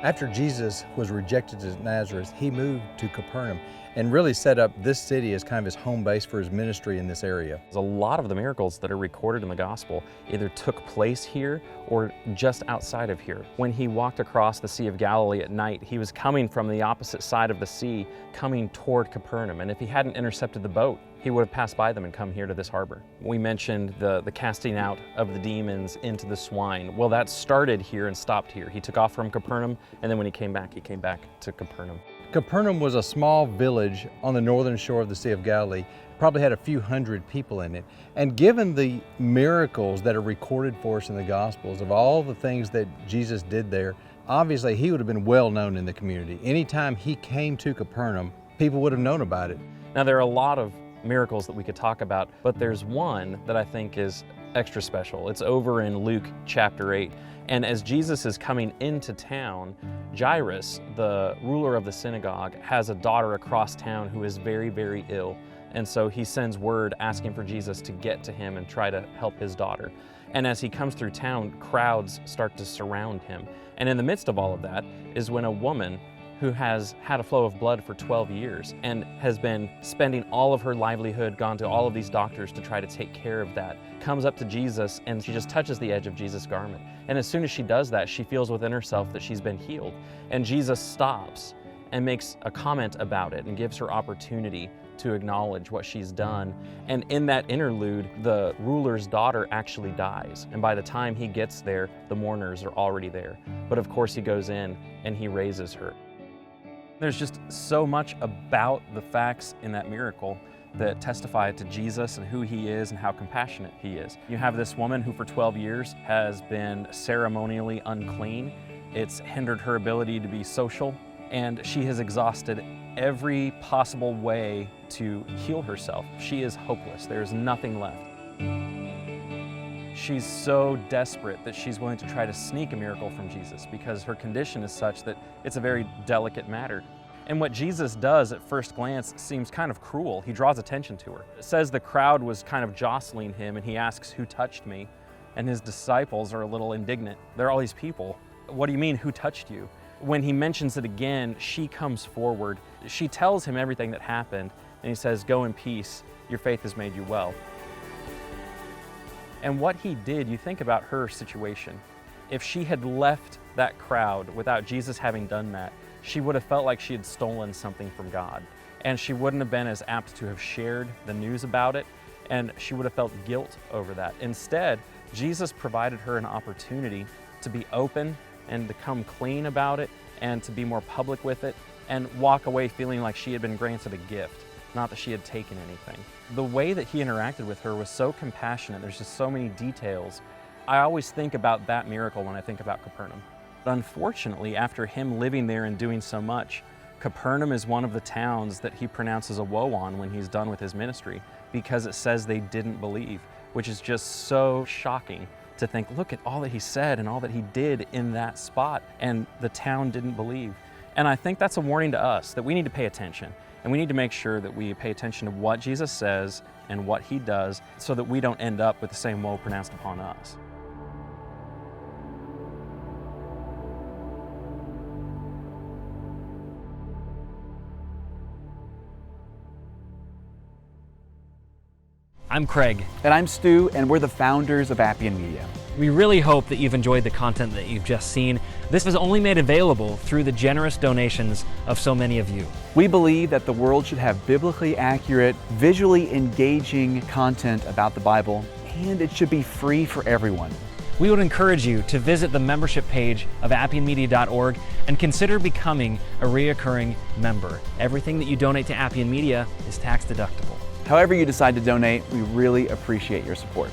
After Jesus was rejected at Nazareth, he moved to Capernaum and really set up this city as kind of his home base for his ministry in this area. A lot of the miracles that are recorded in the gospel either took place here or just outside of here. When he walked across the Sea of Galilee at night, he was coming from the opposite side of the sea, coming toward Capernaum. And if he hadn't intercepted the boat, he would have passed by them and come here to this harbor. We mentioned the casting out of the demons into the swine. Well, that started here and stopped here. He took off from Capernaum, and then when he came back to Capernaum. Capernaum was a small village on the northern shore of the Sea of Galilee. Probably had a few hundred people in it. And given the miracles that are recorded for us in the Gospels, of all the things that Jesus did there, obviously he would have been well known in the community. Anytime he came to Capernaum, people would have known about it. Now, there are a lot of miracles that we could talk about, but there's one that I think is extra special. It's over in Luke chapter 8. And as Jesus is coming into town, Jairus, the ruler of the synagogue, has a daughter across town who is very, very ill. And so he sends word asking for Jesus to get to him and try to help his daughter. And as he comes through town, crowds start to surround him. And in the midst of all of that is when a woman who has had a flow of blood for 12 years and has been spending all of her livelihood, gone to all of these doctors to try to take care of that, comes up to Jesus and she just touches the edge of Jesus' garment. And as soon as she does that, she feels within herself that she's been healed. And Jesus stops and makes a comment about it and gives her opportunity to acknowledge what she's done. And in that interlude, the ruler's daughter actually dies. And by the time he gets there, the mourners are already there. But of course he goes in and he raises her. There's just so much about the facts in that miracle that testify to Jesus and who he is and how compassionate he is. You have this woman who for 12 years has been ceremonially unclean. It's hindered her ability to be social, and she has exhausted every possible way to heal herself. She is hopeless. There's nothing left. She's so desperate that she's willing to try to sneak a miracle from Jesus because her condition is such that it's a very delicate matter. And what Jesus does at first glance seems kind of cruel. He draws attention to her. It says the crowd was kind of jostling him and he asks, "Who touched me?" And his disciples are a little indignant. There are all these people. What do you mean, who touched you? When he mentions it again, she comes forward. She tells him everything that happened and he says, "Go in peace, your faith has made you well." And what he did, you think about her situation. If she had left that crowd without Jesus having done that, she would have felt like she had stolen something from God. And she wouldn't have been as apt to have shared the news about it, and she would have felt guilt over that. Instead, Jesus provided her an opportunity to be open and to come clean about it and to be more public with it and walk away feeling like she had been granted a gift, not that she had taken anything. The way that he interacted with her was so compassionate. There's just so many details. I always think about that miracle when I think about Capernaum. But unfortunately, after him living there and doing so much, Capernaum is one of the towns that he pronounces a woe on when he's done with his ministry because it says they didn't believe, which is just so shocking to think, look at all that he said and all that he did in that spot, and the town didn't believe. And I think that's a warning to us that we need to pay attention. And we need to make sure that we pay attention to what Jesus says and what he does so that we don't end up with the same woe pronounced upon us. I'm Craig. And I'm Stu, and we're the founders of Appian Media. We really hope that you've enjoyed the content that you've just seen. This was only made available through the generous donations of so many of you. We believe that the world should have biblically accurate, visually engaging content about the Bible, and it should be free for everyone. We would encourage you to visit the membership page of appianmedia.org and consider becoming a reoccurring member. Everything that you donate to Appian Media is tax deductible. However you decide to donate, we really appreciate your support.